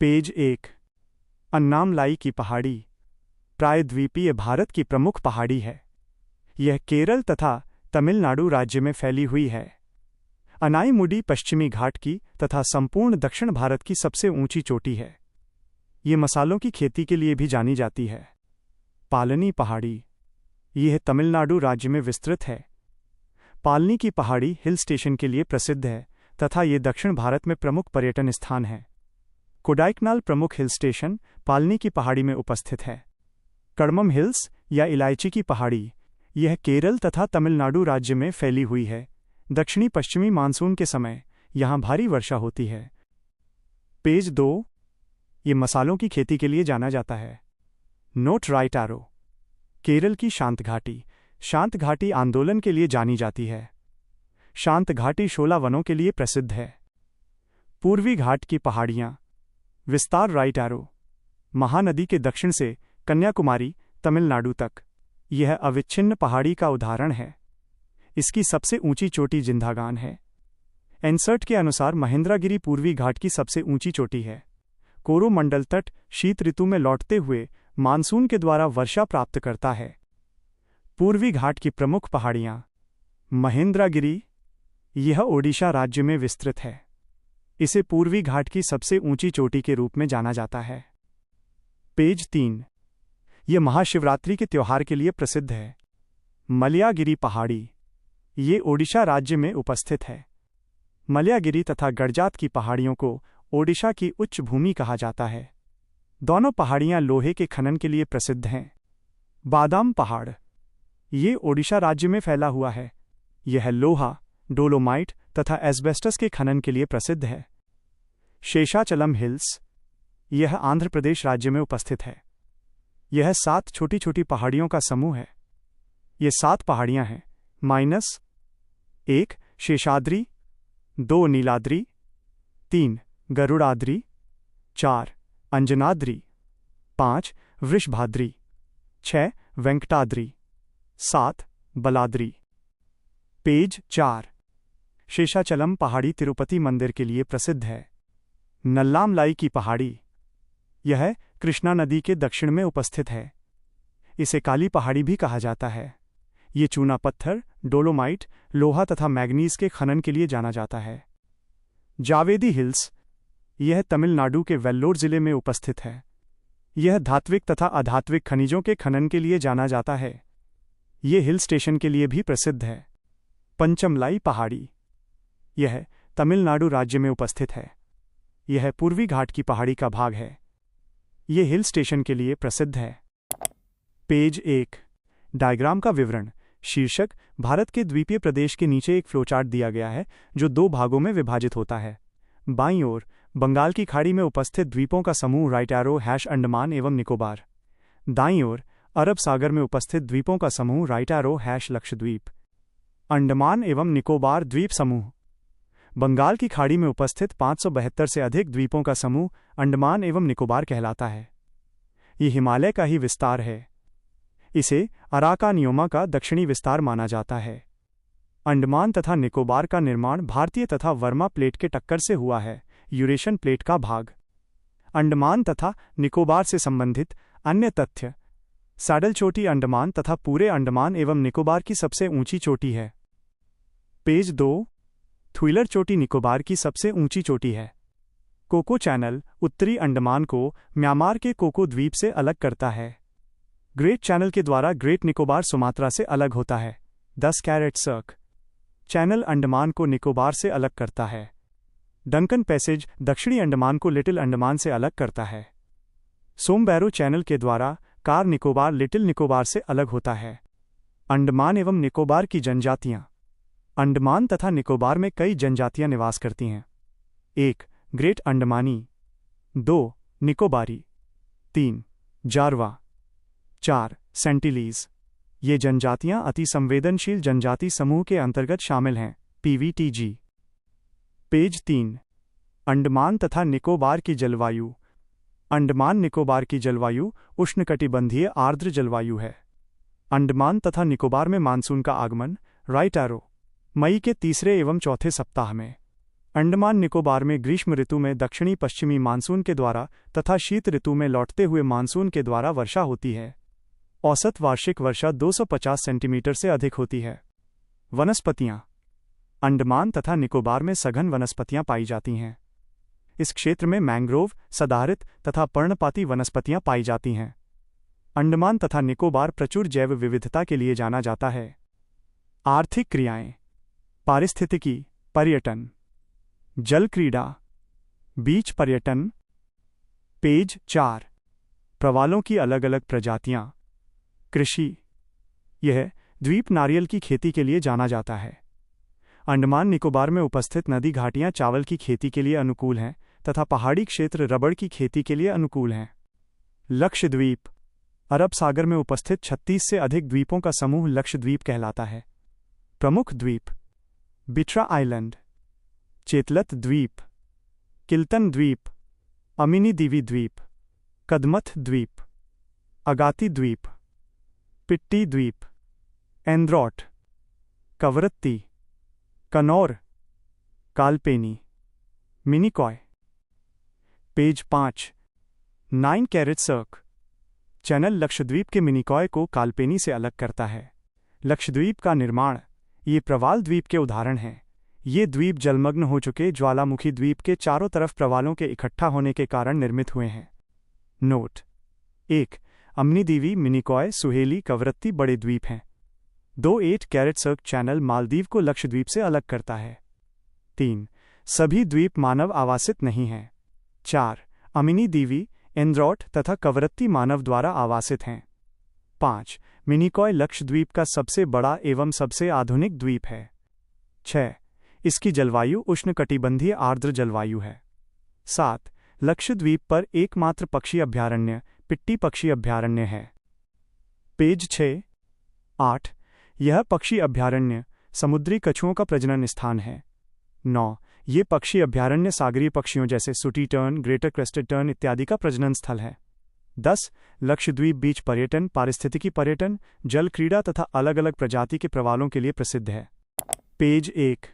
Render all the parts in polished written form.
Page 1। Annamalai की पहाड़ी प्रायद्वीपीय भारत की प्रमुख पहाड़ी है। यह केरल तथा तमिलनाडु राज्य में फैली हुई है। अनाईमुडी पश्चिमी घाट की तथा संपूर्ण दक्षिण भारत की सबसे ऊंची चोटी है। ये मसालों की खेती के लिए भी जानी जाती है। पालनी पहाड़ी यह तमिलनाडु राज्य में विस्तृत है। पालनी की पहाड़ी हिल स्टेशन के लिए प्रसिद्ध है तथा ये दक्षिण भारत में प्रमुख पर्यटन स्थान है। कोडाइकनाल प्रमुख हिल स्टेशन पालनी की पहाड़ी में उपस्थित है। कड़मम हिल्स या इलायची की पहाड़ी यह केरल तथा तमिलनाडु राज्य में फैली हुई है। दक्षिणी पश्चिमी मानसून के समय यहाँ भारी वर्षा होती है। पेज 2। ये मसालों की खेती के लिए जाना जाता है। Note right arrow. केरल की शांत घाटी शांत घाटी आंदोलन के लिए जानी जाती है। शांत घाटी शोला वनों के लिए प्रसिद्ध है। पूर्वी घाट की पहाड़ियाँ विस्तार राइट एरो। महानदी के दक्षिण से कन्याकुमारी तमिलनाडु तक यह अविच्छिन्न पहाड़ी का उदाहरण है। इसकी सबसे ऊंची चोटी जिंदागान है। एनसर्ट के अनुसार महेंद्रगिरी पूर्वी घाट की सबसे ऊंची चोटी है। कोरोमंडल तट शीत ऋतु में लौटते हुए मानसून के द्वारा वर्षा प्राप्त करता है। पूर्वी घाट की प्रमुख पहाड़ियाँ महेंद्रगिरी यह ओडिशा राज्य में विस्तृत है। इसे पूर्वी घाट की सबसे ऊंची चोटी के रूप में जाना जाता है। पेज 3। यह महाशिवरात्रि के त्योहार के लिए प्रसिद्ध है। मलयागिरी पहाड़ी ये ओडिशा राज्य में उपस्थित है। मलयागिरी तथा गड़जात की पहाड़ियों को ओडिशा की उच्च भूमि कहा जाता है। दोनों पहाड़ियां लोहे के खनन के लिए प्रसिद्ध हैं। बादाम पहाड़ ये ओडिशा राज्य में फैला हुआ है। यह लोहा डोलोमाइट तथा एस्बेस्टस के खनन के लिए प्रसिद्ध है। शेषाचलम हिल्स यह आंध्र प्रदेश राज्य में उपस्थित है। यह 7 छोटी छोटी पहाड़ियों का समूह है। ये 7 पहाड़ियां हैं -1 शेषाद्री, 2 नीलाद्री, 3 गरुड़ाद्री, 4 अंजनाद्री, 5 वृषभाद्री, 6 वेंकटाद्री, 7 बलाद्री। पेज 4। शेषाचलम पहाड़ी तिरुपति मंदिर के लिए प्रसिद्ध है। नल्लामलाई की पहाड़ी यह कृष्णा नदी के दक्षिण में उपस्थित है। इसे काली पहाड़ी भी कहा जाता है। ये चूना पत्थर डोलोमाइट लोहा तथा मैग्नीज के खनन के लिए जाना जाता है। जावेदी हिल्स यह तमिलनाडु के वेल्लोर जिले में उपस्थित है। यह धात्विक तथा अधात्विक खनिजों के खनन के लिए जाना जाता है। ये हिल स्टेशन के लिए भी प्रसिद्ध है। पंचमलाई पहाड़ी यह तमिलनाडु राज्य में उपस्थित है। यह पूर्वी घाट की पहाड़ी का भाग है। यह हिल स्टेशन के लिए प्रसिद्ध है। पेज 1। डायग्राम का विवरण शीर्षक भारत के द्वीपीय प्रदेश के नीचे एक फ्लोचार्ट दिया गया है जो 2 भागों में विभाजित होता है। बाईं ओर बंगाल की खाड़ी में उपस्थित द्वीपों का समूह राइट एरो अंडमान एवं निकोबार। दाईं ओर अरब सागर में उपस्थित द्वीपों का समूह राइट एरो लक्षद्वीप। अंडमान एवं निकोबार द्वीप समूह बंगाल की खाड़ी में उपस्थित 572 से अधिक द्वीपों का समूह अंडमान एवं निकोबार कहलाता है। ये हिमालय का ही विस्तार है। इसे अराकानियोमा का दक्षिणी विस्तार माना जाता है। अंडमान तथा निकोबार का निर्माण भारतीय तथा वर्मा प्लेट के टक्कर से हुआ है। यूरेशियन प्लेट का भाग। अंडमान तथा निकोबार से संबंधित अन्य तथ्य सैडल चोटी अंडमान तथा पूरे अंडमान एवं निकोबार की सबसे ऊंची चोटी है। पेज 2। थ्विलर चोटी निकोबार की सबसे ऊंची चोटी है। कोको चैनल उत्तरी अंडमान को म्यांमार के कोको द्वीप से अलग करता है। ग्रेट चैनल के द्वारा ग्रेट निकोबार सुमात्रा से अलग होता है। 10 कैरेट सर्क चैनल अंडमान को निकोबार से अलग करता है। डंकन पैसेज दक्षिणी अंडमान को लिटिल अंडमान से अलग करता है। सोमबैरो चैनल के द्वारा कार निकोबार लिटिल निकोबार से अलग होता है। अंडमान एवं निकोबार की जनजातियां अंडमान तथा निकोबार में कई जनजातियां निवास करती हैं। 1 ग्रेट अंडमानी, 2 निकोबारी, 3 जारवा, 4 सेंटिलीज। ये जनजातियां अति संवेदनशील जनजाति समूह के अंतर्गत शामिल हैं। PVTG। पेज 3। अंडमान तथा निकोबार की जलवायु अंडमान निकोबार की जलवायु उष्णकटिबंधीय आर्द्र जलवायु है। अंडमान तथा निकोबार में मानसून का आगमन राइट एरो मई के तीसरे एवं चौथे सप्ताह में। अंडमान निकोबार में ग्रीष्म ऋतु में दक्षिणी पश्चिमी मानसून के द्वारा तथा शीत ऋतु में लौटते हुए मानसून के द्वारा वर्षा होती है। औसत वार्षिक वर्षा 250 सेंटीमीटर से अधिक होती है। वनस्पतियां। अंडमान तथा निकोबार में सघन वनस्पतियां पाई जाती हैं। इस क्षेत्र में मैंग्रोव, सदाहरित तथा पर्णपाती वनस्पतियां पाई जाती हैं। अंडमान तथा निकोबार प्रचुर जैव विविधता के लिए जाना जाता है। आर्थिक क्रियाएं। पारिस्थितिकी, पर्यटन, जल क्रीड़ा, बीच पर्यटन। पेज 4। प्रवालों की अलग अलग प्रजातियां। कृषि। यह द्वीप नारियल की खेती के लिए जाना जाता है। अंडमान निकोबार में उपस्थित नदी घाटियां चावल की खेती के लिए अनुकूल हैं तथा पहाड़ी क्षेत्र रबड़ की खेती के लिए अनुकूल हैं। लक्षद्वीप। अरब सागर में उपस्थित 36 से अधिक द्वीपों का समूह लक्षद्वीप कहलाता है। प्रमुख द्वीप। बिट्रा आइलैंड, चेतलत द्वीप, किल्तन द्वीप, अमिनी दीवी द्वीप, कदमथ द्वीप, अगाती द्वीप, पिट्टी द्वीप, एंद्रॉट, कवरत्ती, कनौर, कालपेनी, मिनिकॉय। पेज 5। 9 कैरेट सर्क। चैनल लक्षद्वीप के मिनिकॉय को कालपेनी से अलग करता है। लक्षद्वीप का निर्माण। ये प्रवाल द्वीप के उदाहरण हैं। ये द्वीप जलमग्न हो चुके ज्वालामुखी द्वीप के चारों तरफ प्रवालों के इकट्ठा होने के कारण निर्मित हुए हैं। नोट 1। अम्निदीवी, मिनिकॉय, सुहेली, कवरत्ती बड़े द्वीप हैं। 2 8 कैरेट सर्क चैनल मालदीव को लक्षद्वीप से अलग करता है। 3। सभी द्वीप मानव आवासित नहीं हैं। 4। अमिनी दीवी, एंद्रॉट तथा कवरत्ती मानव द्वारा आवासित हैं। 5। मिनिकॉय लक्षद्वीप का सबसे बड़ा एवं सबसे आधुनिक द्वीप है। 6। इसकी जलवायु उष्णकटिबंधीय आर्द्र जलवायु है। 7। लक्षद्वीप पर एकमात्र पक्षी अभयारण्य पिट्टी पक्षी अभयारण्य है। पेज 6। 8। यह पक्षी अभयारण्य समुद्री कछुओं का प्रजनन स्थान है। 9। ये पक्षी अभयारण्य सागरीय पक्षियों जैसे सूटी टर्न, ग्रेटर क्रेस्टेड टर्न इत्यादि का प्रजनन स्थल है। 10। लक्षद्वीप बीच पर्यटन, पारिस्थितिकी पर्यटन, जल क्रीड़ा तथा अलग अलग प्रजाति के प्रवालों के लिए प्रसिद्ध है। पेज 1।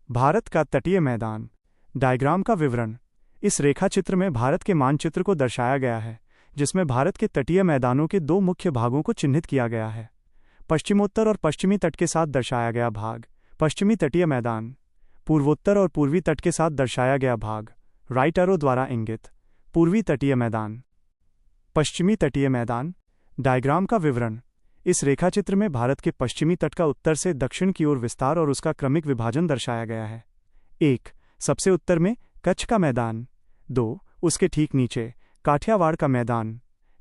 भारत का तटीय मैदान। डायग्राम का विवरण। इस रेखाचित्र में भारत के मानचित्र को दर्शाया गया है, जिसमें भारत के तटीय मैदानों के 2 मुख्य भागों को चिह्नित किया गया है। पश्चिमोत्तर और पश्चिमी तट के साथ दर्शाया गया भाग पश्चिमी तटीय मैदान, पूर्वोत्तर और पूर्वी तट के साथ दर्शाया गया भाग राइट एरो द्वारा इंगित पूर्वी तटीय मैदान। पश्चिमी तटीय मैदान। डायग्राम का विवरण। इस रेखाचित्र में भारत के पश्चिमी तट का उत्तर से दक्षिण की ओर विस्तार और उसका क्रमिक विभाजन दर्शाया गया है। 1। सबसे उत्तर में कच्छ का मैदान। 2। उसके ठीक नीचे काठियावाड़ का मैदान।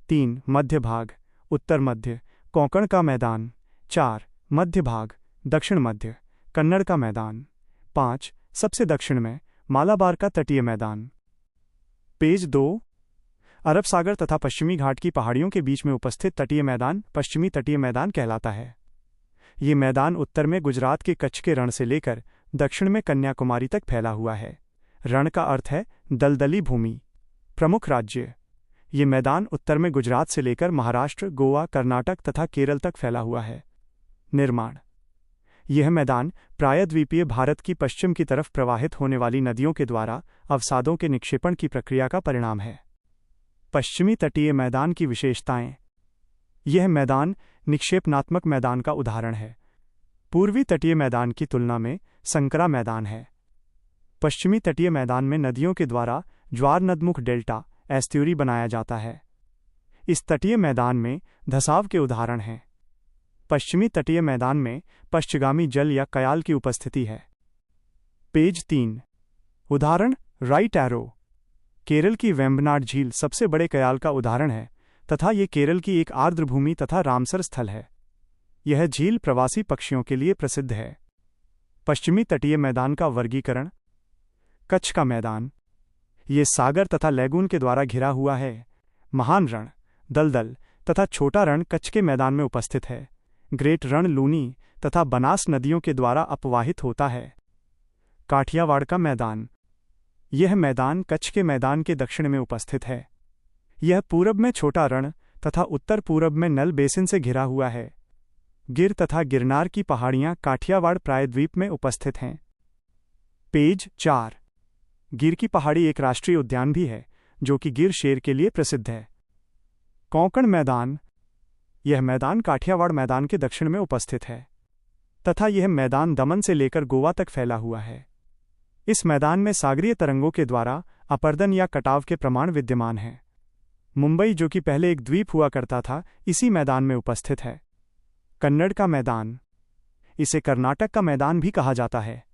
3। मध्य भाग उत्तर मध्य कोंकण का मैदान। 4। मध्य भाग दक्षिण मध्य कन्नड़ का मैदान। 5। सबसे दक्षिण में मालाबार का तटीय मैदान। पेज 2। अरब सागर तथा पश्चिमी घाट की पहाड़ियों के बीच में उपस्थित तटीय मैदान पश्चिमी तटीय मैदान कहलाता है। ये मैदान उत्तर में गुजरात के कच्छ के रण से लेकर दक्षिण में कन्याकुमारी तक फैला हुआ है। रण का अर्थ है दलदली भूमि। प्रमुख राज्य। ये मैदान उत्तर में गुजरात से लेकर महाराष्ट्र, गोवा, कर्नाटक तथा केरल तक फैला हुआ है। निर्माण। यह मैदान प्रायद्वीपीय भारत की पश्चिम की तरफ प्रवाहित होने वाली नदियों के द्वारा अवसादों के निक्षेपण की प्रक्रिया का परिणाम है। पश्चिमी तटीय मैदान की विशेषताएं। यह मैदान निक्षेपणात्मक मैदान का उदाहरण है। पूर्वी तटीय मैदान की तुलना में संकरा मैदान है। पश्चिमी तटीय मैदान में नदियों के द्वारा ज्वार नदमुख डेल्टा एस्ट्यूरी बनाया जाता है। इस तटीय मैदान में धसाव के उदाहरण हैं। पश्चिमी तटीय मैदान में पश्चगामी जल या कयाल की उपस्थिति है। पेज 3। उदाहरण राइट एरो। केरल की वेम्बनाड झील सबसे बड़े कयाल का उदाहरण है तथा ये केरल की एक आर्द्रभूमि तथा रामसर स्थल है। यह झील प्रवासी पक्षियों के लिए प्रसिद्ध है। पश्चिमी तटीय मैदान का वर्गीकरण। कच्छ का मैदान। ये सागर तथा लैगून के द्वारा घिरा हुआ है। महान रण, दलदल तथा छोटा रण कच्छ के मैदान में उपस्थित है। ग्रेट रण लूनी तथा बनास नदियों के द्वारा अपवाहित होता है। काठियावाड़ का मैदान। यह मैदान कच्छ के मैदान के दक्षिण में उपस्थित है। यह पूरब में छोटा रण तथा उत्तर पूरब में नल बेसिन से घिरा हुआ है। गिर तथा गिरनार की पहाड़ियां काठियावाड़ प्रायद्वीप में उपस्थित हैं। पेज 4। गिर की पहाड़ी एक राष्ट्रीय उद्यान भी है जो कि गिर शेर के लिए प्रसिद्ध है। कोंकण मैदान। यह मैदान काठियावाड़ मैदान के दक्षिण में उपस्थित है तथा यह मैदान दमन से लेकर गोवा तक फैला हुआ है। इस मैदान में सागरीय तरंगों के द्वारा अपर्दन या कटाव के प्रमाण विद्यमान हैं। मुंबई, जो कि पहले एक द्वीप हुआ करता था, इसी मैदान में उपस्थित है। कन्नड़ का मैदान। इसे कर्नाटक का मैदान भी कहा जाता है।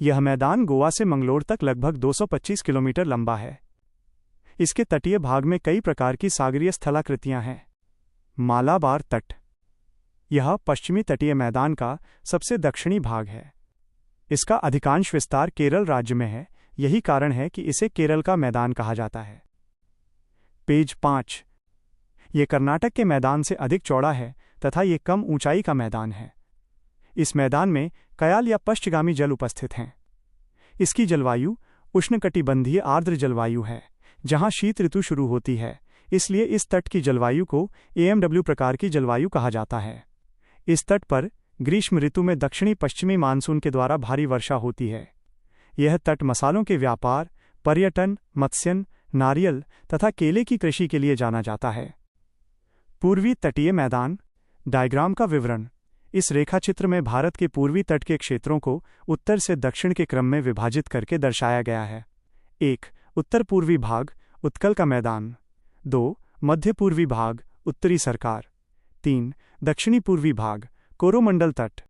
यह मैदान गोवा से मंगलोर तक लगभग 225 किलोमीटर लंबा है। इसके तटीय भाग में कई प्रकार की सागरीय स्थलाकृतियां हैं। मालाबार तट। यह पश्चिमी तटीय मैदान का सबसे दक्षिणी भाग है। इसका अधिकांश विस्तार केरल राज्य में है, यही कारण है कि इसे केरल का मैदान कहा जाता है। पेज 5। यह कर्नाटक के मैदान से अधिक चौड़ा है तथा यह कम ऊंचाई का मैदान है। इस मैदान में कयाल या पश्चिगामी जल उपस्थित हैं। इसकी जलवायु उष्णकटिबंधीय आर्द्र जलवायु है, जहां शीत ऋतु शुरू होती है, इसलिए इस तट की जलवायु को AMW प्रकार की जलवायु कहा जाता है। इस तट पर ग्रीष्म ऋतु में दक्षिणी पश्चिमी मानसून के द्वारा भारी वर्षा होती है। यह तट मसालों के व्यापार, पर्यटन, मत्स्यन, नारियल तथा केले की कृषि के लिए जाना जाता है। पूर्वी तटीय मैदान। डायग्राम का विवरण। इस रेखाचित्र में भारत के पूर्वी तट के क्षेत्रों को उत्तर से दक्षिण के क्रम में विभाजित करके दर्शाया गया है। 1. उत्तर पूर्वी भाग, उत्कल का मैदान। 2. मध्य पूर्वी भाग, उत्तरी सरकार। 3. दक्षिणी पूर्वी भाग, कोरोमंडल तट।